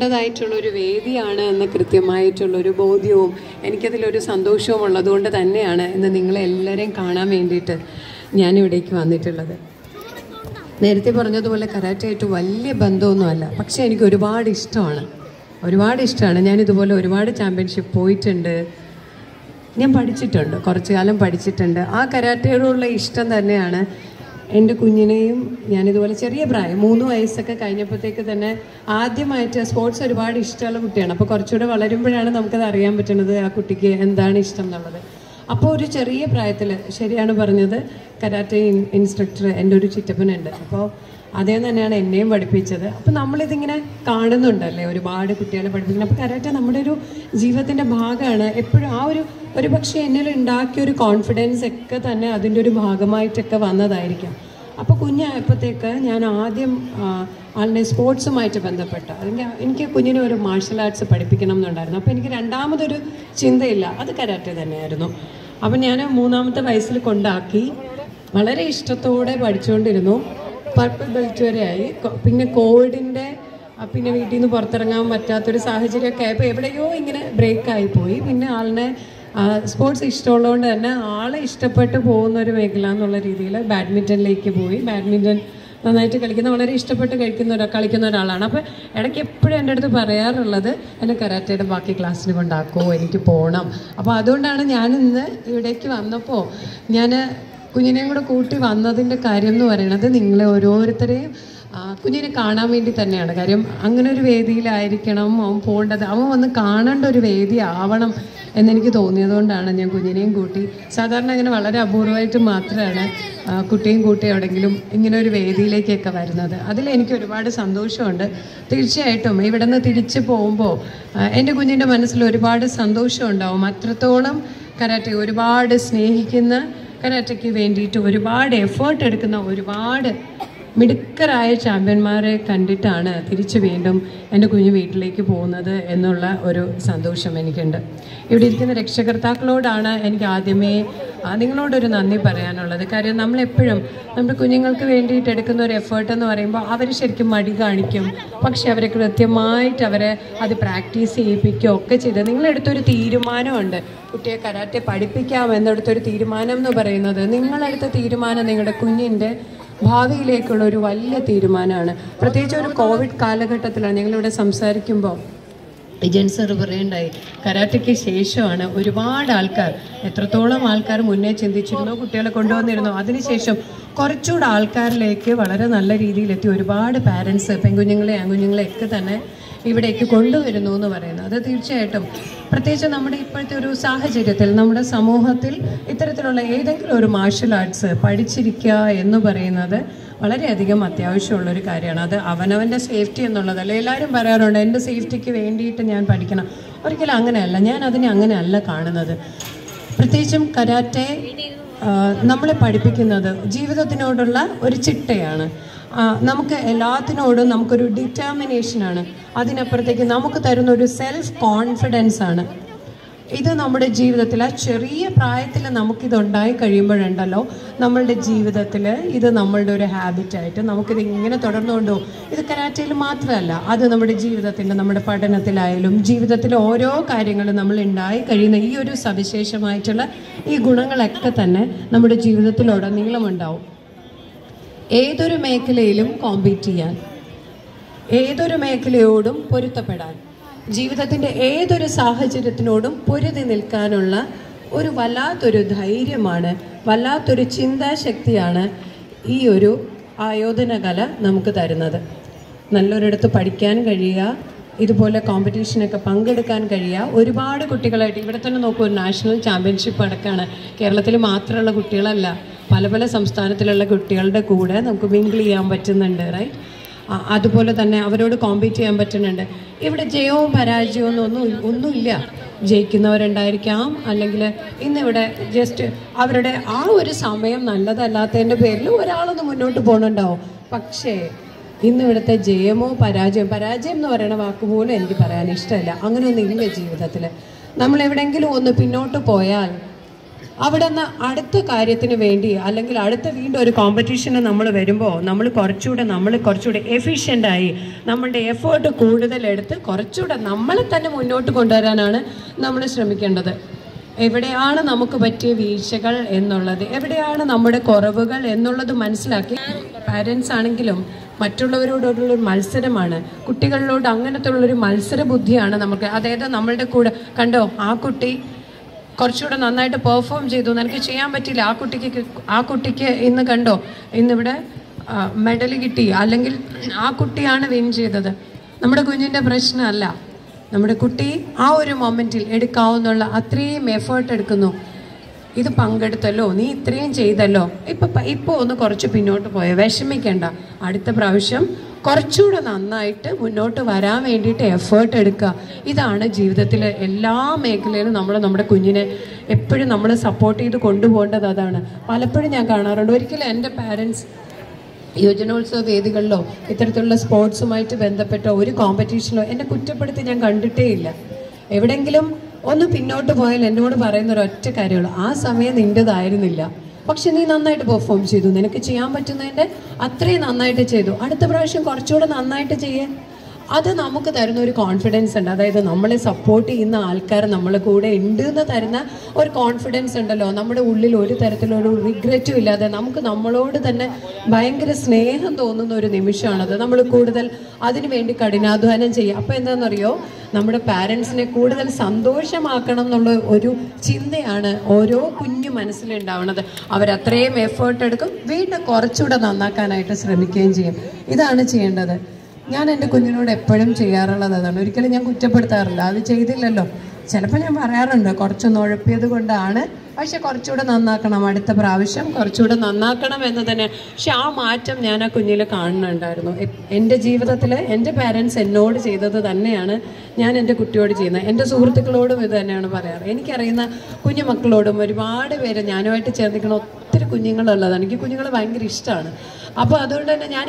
ായിട്ടുള്ളൊരു വേദിയാണ് എന്ന കൃത്യമായിട്ടുള്ളൊരു ബോധ്യവും എനിക്കതിലൊരു സന്തോഷവും ഉള്ളതുകൊണ്ട് തന്നെയാണ് ഇന്ന് നിങ്ങളെല്ലാവരെയും കാണാൻ വേണ്ടിയിട്ട് ഞാനിവിടേക്ക് വന്നിട്ടുള്ളത്. നേരത്തെ പറഞ്ഞതുപോലെ കരാട്ടയായിട്ട് വലിയ ബന്ധമൊന്നുമല്ല, പക്ഷേ എനിക്ക് ഒരുപാട് ഇഷ്ടമാണ്. ഞാനിതുപോലെ ഒരുപാട് ചാമ്പ്യൻഷിപ്പ് പോയിട്ടുണ്ട്, ഞാൻ പഠിച്ചിട്ടുണ്ട്, കുറച്ചു കാലം പഠിച്ചിട്ടുണ്ട്. ആ കരാട്ടയോടുള്ള ഇഷ്ടം തന്നെയാണ് എൻ്റെ കുഞ്ഞിനെയും ഞാനിതുപോലെ ചെറിയ പ്രായം 3 വയസ്സൊക്കെ കഴിഞ്ഞപ്പോഴത്തേക്ക് തന്നെ ആദ്യമായിട്ട് സ്പോർട്സ് ഒരുപാട് ഇഷ്ടമുള്ള കുട്ടിയാണ്. അപ്പോൾ കുറച്ചുകൂടെ വളരുമ്പോഴാണ് നമുക്കത് അറിയാൻ പറ്റുന്നത് ആ കുട്ടിക്ക് എന്താണ് ഇഷ്ടം എന്നുള്ളത്. അപ്പോൾ ഒരു ചെറിയ പ്രായത്തിൽ, ശരിയാണ് പറഞ്ഞത്, കരാട്ടെ ഇൻസ്ട്രക്ടർ എൻ്റെ ഒരു ചിറ്റപ്പനുണ്ട്. അപ്പോൾ അദ്ദേഹം തന്നെയാണ് എന്നെയും പഠിപ്പിച്ചത്. അപ്പോൾ നമ്മളിതിങ്ങനെ കാണുന്നുണ്ടല്ലേ, ഒരുപാട് കുട്ടികളെ പഠിപ്പിക്കണം. അപ്പോൾ കരാട്ടെ നമ്മുടെ ഒരു ജീവിതത്തിൻ്റെ ഭാഗമാണ്. എപ്പോഴും ആ ഒരു പക്ഷേ എന്നിൽ ഉണ്ടാക്കിയൊരു കോൺഫിഡൻസ് ഒക്കെ തന്നെ അതിൻ്റെ ഒരു ഭാഗമായിട്ടൊക്കെ വന്നതായിരിക്കാം. അപ്പോൾ കുഞ്ഞായപ്പോഴത്തേക്ക് ഞാൻ ആദ്യം ആളുടെ സ്പോർട്സുമായിട്ട് ബന്ധപ്പെട്ട എനിക്ക് കുഞ്ഞിനെ ഒരു മാർഷൽ ആർട്സ് പഠിപ്പിക്കണം എന്നുണ്ടായിരുന്നു. അപ്പോൾ എനിക്ക് രണ്ടാമതൊരു ചിന്തയില്ല, അത് കരാട്ടെ തന്നെയായിരുന്നു. അപ്പം ഞാൻ 3-ാമത്തെ വയസ്സിൽ കൊണ്ടാക്കി വളരെ ഇഷ്ടത്തോടെ പഠിച്ചുകൊണ്ടിരുന്നു. പർപ്പിൾ ബെൽറ്റ് വരെ ആയി. പിന്നെ കോവിഡിൻ്റെ പിന്നെ വീട്ടിൽ നിന്ന് പുറത്തിറങ്ങാൻ പറ്റാത്തൊരു സാഹചര്യമൊക്കെ ആയപ്പോൾ എവിടെയോ ഇങ്ങനെ ബ്രേക്കായി പോയി. പിന്നെ ആളിനെ സ്പോർട്സ് ഇഷ്ടമുള്ളതുകൊണ്ട് തന്നെ ആളെ ഇഷ്ടപ്പെട്ട് പോകുന്നൊരു മേഖല എന്നുള്ള രീതിയിൽ ബാഡ്മിൻ്റണിലേക്ക് പോയി. ബാഡ്മിൻ്റൺ നന്നായിട്ട് വളരെ ഇഷ്ടപ്പെട്ട് കളിക്കുന്ന ഒരാളാണ്. അപ്പോൾ ഇടയ്ക്ക് എപ്പോഴും എൻ്റെ അടുത്ത് പറയാറുള്ളത്, എന്നെ കരാട്ടയുടെ ബാക്കി ക്ലാസ്സിന് കൊണ്ടാക്കുമോ, എനിക്ക് പോകണം. അപ്പോൾ അതുകൊണ്ടാണ് ഞാനിന്ന് ഇവിടേക്ക് വന്നപ്പോൾ ഞാൻ കുഞ്ഞിനെയും കൂടെ കൂട്ടി വന്നതിൻ്റെ കാര്യം എന്ന് പറയുന്നത് നിങ്ങളെ ഓരോരുത്തരെയും കുഞ്ഞിനെ കാണാൻ വേണ്ടി തന്നെയാണ്. കാര്യം അങ്ങനെ ഒരു വേദിയിലായിരിക്കണം അവൻ പോകേണ്ടത്, അവൻ വന്ന് കാണേണ്ട ഒരു വേദി ആവണം എന്നെനിക്ക് തോന്നിയതുകൊണ്ടാണ് ഞാൻ കുഞ്ഞിനെയും കൂട്ടി. സാധാരണ അങ്ങനെ വളരെ അപൂർവമായിട്ട് മാത്രമാണ് കുട്ടിയും കൂട്ടി എവിടെയെങ്കിലും ഇങ്ങനെ ഒരു വേദിയിലേക്കൊക്കെ വരുന്നത്. അതിലെനിക്ക് ഒരുപാട് സന്തോഷമുണ്ട്. തീർച്ചയായിട്ടും ഇവിടെ നിന്ന് തിരിച്ച് പോകുമ്പോൾ എൻ്റെ കുഞ്ഞിൻ്റെ മനസ്സിൽ ഒരുപാട് സന്തോഷം ഉണ്ടാവും. അത്രത്തോളം കരാട്ടെ ഒരുപാട് സ്നേഹിക്കുന്ന, കരാട്ടയ്ക്ക് വേണ്ടിയിട്ട് ഒരുപാട് എഫേർട്ട് എടുക്കുന്ന ഒരുപാട് മിടുക്കരായ ചാമ്പ്യന്മാരെ കണ്ടിട്ടാണ് തിരിച്ച് വീണ്ടും എൻ്റെ കുഞ്ഞ് വീട്ടിലേക്ക് പോകുന്നത് എന്നുള്ള ഒരു സന്തോഷം എനിക്കുണ്ട്. ഇവിടെ ഇരിക്കുന്ന രക്ഷകർത്താക്കളോടാണ് എനിക്ക് ആദ്യമേ നിങ്ങളോടൊരു നന്ദി പറയാനുള്ളത്. കാര്യം നമ്മളെപ്പോഴും നമ്മുടെ കുഞ്ഞുങ്ങൾക്ക് വേണ്ടിയിട്ട് എടുക്കുന്ന ഒരു എഫേർട്ട് എന്ന് പറയുമ്പോൾ അവർ ശരിക്കും മടി കാണിക്കും, പക്ഷെ അവരെ കൃത്യമായിട്ട് അത് പ്രാക്ടീസ് ചെയ്യിപ്പിക്കുകയോ ഒക്കെ ചെയ്ത് നിങ്ങളെടുത്തൊരു തീരുമാനമുണ്ട്. കുട്ടിയെ കരാട്ടെ പഠിപ്പിക്കാം എന്നെടുത്തൊരു തീരുമാനം എന്ന് പറയുന്നത്, നിങ്ങളെടുത്ത തീരുമാനം നിങ്ങളുടെ കുഞ്ഞിൻ്റെ ഭാവിയിലേക്കുള്ള ഒരു വലിയ തീരുമാനമാണ്. പ്രത്യേകിച്ച് ഒരു കോവിഡ് കാലഘട്ടത്തിലാണ് ഞങ്ങളിവിടെ സംസാരിക്കുമ്പോൾ ജെൻ സാർ പറയുണ്ടായി, കരാട്ടയ്ക്ക് ശേഷമാണ് ഒരുപാട് ആൾക്കാർ, എത്രത്തോളം ആൾക്കാർ മുന്നേ ചിന്തിച്ചിരുന്നോ കുട്ടികളെ കൊണ്ടുവന്നിരുന്നോ, അതിനുശേഷം കുറച്ചുകൂടെ ആൾക്കാരിലേക്ക് വളരെ നല്ല രീതിയിലെത്തി ഒരുപാട് പാരൻസ് പെൺകുഞ്ഞുങ്ങളെ ആൺകുഞ്ഞുങ്ങളെ ഒക്കെ തന്നെ ഇവിടേക്ക് കൊണ്ടുവരുന്നു എന്ന് പറയുന്നത്. അത് തീർച്ചയായിട്ടും പ്രത്യേകിച്ച് നമ്മുടെ ഇപ്പോഴത്തെ ഒരു സാഹചര്യത്തിൽ നമ്മുടെ സമൂഹത്തിൽ ഇത്തരത്തിലുള്ള ഏതെങ്കിലും ഒരു മാർഷൽ ആർട്സ് പഠിച്ചിരിക്കുക എന്ന് പറയുന്നത് വളരെയധികം അത്യാവശ്യമുള്ളൊരു കാര്യമാണ്. അത് അവനവൻ്റെ സേഫ്റ്റി എന്നുള്ളതല്ല. എല്ലാവരും പറയാറുണ്ട് എൻ്റെ സേഫ്റ്റിക്ക് വേണ്ടിയിട്ട് ഞാൻ പഠിക്കണം. ഒരിക്കലും അങ്ങനെയല്ല, ഞാൻ അതിനെ അങ്ങനെയല്ല കാണുന്നത്. പ്രത്യേകിച്ചും കരാട്ടെ നമ്മളെ പഠിപ്പിക്കുന്നത് ജീവിതത്തിനോടുള്ള ഒരു ചിട്ടയാണ്. നമുക്ക് എല്ലാത്തിനോടും നമുക്കൊരു ഡിറ്റർമിനേഷനാണ്. അതിനപ്പുറത്തേക്ക് നമുക്ക് തരുന്ന ഒരു സെൽഫ് കോൺഫിഡൻസ് ആണ്. ഇത് നമ്മുടെ ജീവിതത്തിൽ ആ ചെറിയ പ്രായത്തിൽ നമുക്കിതുണ്ടായി കഴിയുമ്പോഴുണ്ടല്ലോ, നമ്മളുടെ ജീവിതത്തിൽ ഇത് നമ്മളുടെ ഒരു ഹാബിറ്റായിട്ട് നമുക്കിത് ഇങ്ങനെ തുടർന്നുകൊണ്ടോ. ഇത് കരാറ്റയിൽ മാത്രമല്ല, അത് നമ്മുടെ ജീവിതത്തിൻ്റെ, നമ്മുടെ പഠനത്തിലായാലും ജീവിതത്തിലെ ഓരോ കാര്യങ്ങളും നമ്മൾ ഉണ്ടായി കഴിയുന്ന ഈ ഒരു സവിശേഷമായിട്ടുള്ള ഈ ഗുണങ്ങളൊക്കെ തന്നെ നമ്മുടെ ജീവിതത്തിലുടനീളമുണ്ടാവും. ഏതൊരു മേഖലയിലും കോമ്പീറ്റ് ചെയ്യാൻ, ഏതൊരു മേഖലയോടും പൊരുത്തപ്പെടാൻ, ജീവിതത്തിൻ്റെ ഏതൊരു സാഹചര്യത്തിനോടും പൊരുതി നിൽക്കാനുള്ള ഒരു വല്ലാത്തൊരു ധൈര്യമാണ്, വല്ലാത്തൊരു ചിന്താശക്തിയാണ് ഈ ഒരു ആയോധന കല നമുക്ക് തരുന്നത്. നല്ലൊരിടത്ത് പഠിക്കാൻ കഴിയുക, ഇതുപോലെ കോമ്പറ്റീഷനൊക്കെ പങ്കെടുക്കാൻ കഴിയുക. ഒരുപാട് കുട്ടികളായിട്ട് ഇവിടെ തന്നെ നോക്കൂ, ഒരു നാഷണൽ ചാമ്പ്യൻഷിപ്പ് അടക്കമാണ്. കേരളത്തിൽ മാത്രമുള്ള കുട്ടികളല്ല, പല പല സംസ്ഥാനത്തിലുള്ള കുട്ടികളുടെ കൂടെ നമുക്ക് മിങ്കിൾ ചെയ്യാൻ പറ്റുന്നുണ്ട്, റൈറ്റ്? അതുപോലെ തന്നെ അവരോട് കോമ്പീറ്റ് ചെയ്യാൻ പറ്റുന്നുണ്ട്. ഇവിടെ ജയവും പരാജയവും ഒന്നുമില്ല. ജയിക്കുന്നവരുണ്ടായിരിക്കാം, അല്ലെങ്കിൽ ഇന്നിവിടെ ജസ്റ്റ് അവരുടെ ആ ഒരു സമയം നല്ലതല്ലാത്തതിൻ്റെ പേരിൽ ഒരാളൊന്ന് മുന്നോട്ട് പോകുന്നുണ്ടാവും. പക്ഷേ ഇന്നിവിടുത്തെ ജയമോ പരാജയം എന്ന് പറയുന്ന വാക്ക് പോലും എനിക്ക് പറയാൻ ഇഷ്ടമല്ല. അങ്ങനെയൊന്നും ഇല്ല ജീവിതത്തിൽ. നമ്മളെവിടെയെങ്കിലും ഒന്ന് പിന്നോട്ട് പോയാൽ അവിടെ നിന്ന് അടുത്ത കാര്യത്തിന് വേണ്ടി അല്ലെങ്കിൽ അടുത്ത വീണ്ടും ഒരു കോമ്പറ്റീഷന് നമ്മൾ വരുമ്പോൾ നമ്മൾ കുറച്ചുകൂടെ എഫിഷ്യൻ്റായി നമ്മളുടെ എഫേർട്ട് കൂടുതലെടുത്ത് കുറച്ചുകൂടെ നമ്മളെ തന്നെ മുന്നോട്ട് കൊണ്ടുവരാനാണ് നമ്മൾ ശ്രമിക്കേണ്ടത്. എവിടെയാണ് നമുക്ക് പറ്റിയ വീഴ്ചകൾ എന്നുള്ളത്, എവിടെയാണ് നമ്മുടെ കുറവുകൾ എന്നുള്ളത് മനസ്സിലാക്കി, പാരൻസ് ആണെങ്കിലും മറ്റുള്ളവരോടുള്ളൊരു മത്സരമാണ്, കുട്ടികളിലോട് അങ്ങനത്തെ ഉള്ളൊരു മത്സര ബുദ്ധിയാണ് നമുക്ക്. അതായത് നമ്മളുടെ കൂടെ കണ്ടോ ആ കുട്ടി കുറച്ചുകൂടെ നന്നായിട്ട് പെർഫോം ചെയ്തു, നിനക്ക് ചെയ്യാൻ പറ്റില്ല, ആ കുട്ടിക്ക് ഇന്ന് കണ്ടോ ഇന്നിവിടെ മെഡൽ കിട്ടി, അല്ലെങ്കിൽ ആ കുട്ടിയാണ് വിൻ ചെയ്തത്. നമ്മുടെ കുഞ്ഞിൻ്റെ പ്രശ്നമല്ല, നമ്മുടെ കുട്ടി ആ ഒരു മൊമെൻറ്റിൽ എടുക്കാവുന്നുള്ള അത്രയും എഫേർട്ട് എടുക്കുന്നു. ഇത് പങ്കെടുത്തല്ലോ, നീ ഇത്രയും ചെയ്തല്ലോ, ഇപ്പോൾ ഒന്ന് കുറച്ച് പിന്നോട്ട് പോയോ, വിഷമിക്കേണ്ട, അടുത്ത പ്രാവശ്യം കുറച്ചുകൂടെ നന്നായിട്ട് മുന്നോട്ട് വരാൻ വേണ്ടിയിട്ട് എഫേർട്ട് എടുക്കുക. ഇതാണ് ജീവിതത്തിലെ എല്ലാ മേഖലയിലും നമ്മൾ നമ്മുടെ കുഞ്ഞിനെ എപ്പോഴും നമ്മൾ സപ്പോർട്ട് ചെയ്ത് കൊണ്ടുപോകേണ്ടത്. അതാണ് പലപ്പോഴും ഞാൻ കാണാറുണ്ട്. ഒരിക്കലും എൻ്റെ പാരൻസ് യുവജനോത്സവ വേദികളിലോ ഇത്തരത്തിലുള്ള സ്പോർട്സുമായിട്ട് ബന്ധപ്പെട്ട ഒരു കോമ്പറ്റീഷനിലോ എന്നെ കുറ്റപ്പെടുത്തി ഞാൻ കണ്ടിട്ടേ ഇല്ല. എവിടെയെങ്കിലും ഒന്ന് പിന്നോട്ട് പോയാൽ എന്നോട് പറയുന്ന ഒരൊറ്റ കാര്യമുള്ളൂ, ആ സമയം നിൻ്റെതായിരുന്നില്ല, പക്ഷെ നീ നന്നായിട്ട് പെർഫോം ചെയ്തു, നിനക്ക് ചെയ്യാൻ പറ്റുന്നതിൻ്റെ അത്രയും നന്നായിട്ട് ചെയ്തു, അടുത്ത പ്രാവശ്യം കുറച്ചുകൂടെ നന്നായിട്ട് ചെയ്യേ. അത് നമുക്ക് തരുന്ന ഒരു കോൺഫിഡൻസ് ഉണ്ട്. അതായത് നമ്മളെ സപ്പോർട്ട് ചെയ്യുന്ന ആൾക്കാർ നമ്മളെ കൂടെ ഉണ്ട് എന്ന് തരുന്ന ഒരു കോൺഫിഡൻസ് ഉണ്ടല്ലോ. നമ്മുടെ ഉള്ളിൽ ഒരു തരത്തിലൊരു റിഗ്രറ്റും ഇല്ലാതെ നമുക്ക് നമ്മളോട് തന്നെ ഭയങ്കര സ്നേഹം തോന്നുന്ന ഒരു നിമിഷമാണത്. നമ്മൾ കൂടുതൽ അതിനു വേണ്ടി കഠിനാധ്വാനം ചെയ്യുക. അപ്പോൾ എന്താണെന്നറിയോ, നമ്മുടെ പാരൻസിനെ കൂടുതൽ സന്തോഷമാക്കണം എന്നുള്ള ഒരു ചിന്തയാണ് ഓരോ കുഞ്ഞു മനസ്സിലുണ്ടാവുന്നത്. അവരത്രയും എഫേർട്ട് എടുക്കും, വീണ്ടും കുറച്ചുകൂടെ നന്നാക്കാനായിട്ട് ശ്രമിക്കുകയും ചെയ്യും. ഇതാണ് ചെയ്യേണ്ടത്. ഞാൻ എൻ്റെ കുഞ്ഞിനോട് എപ്പോഴും ചെയ്യാറുള്ളത് അതാണ്. ഒരിക്കലും ഞാൻ കുറ്റപ്പെടുത്താറില്ല, അത് ചെയ്തില്ലല്ലോ. ചിലപ്പോൾ ഞാൻ പറയാറുണ്ട് കുറച്ചൊന്ന് ഉഴപ്പിയത് കൊണ്ടാണ്, പക്ഷെ കുറച്ചുകൂടെ നന്നാക്കണം, അടുത്ത പ്രാവശ്യം കുറച്ചുകൂടെ നന്നാക്കണം എന്ന് തന്നെ. പക്ഷെ ആ മാറ്റം ഞാൻ ആ കുഞ്ഞിൽ കാണുന്നുണ്ടായിരുന്നു. എൻ്റെ ജീവിതത്തിൽ എൻ്റെ പാരൻസ് എന്നോട് ചെയ്തത് തന്നെയാണ് ഞാൻ എൻ്റെ കുട്ടിയോട് ചെയ്യുന്നത്. എൻ്റെ സുഹൃത്തുക്കളോടും ഇത് തന്നെയാണ് പറയാറ്. എനിക്കറിയുന്ന കുഞ്ഞു മക്കളോടും ഒരുപാട് പേര് ഞാനുമായിട്ട് ചേർന്നിരിക്കുന്ന ഒത്തിരി കുഞ്ഞുങ്ങളുള്ളതാണ്. എനിക്ക് കുഞ്ഞുങ്ങൾ ഭയങ്കര ഇഷ്ടമാണ്. അപ്പോൾ അതുകൊണ്ട് തന്നെ ഞാൻ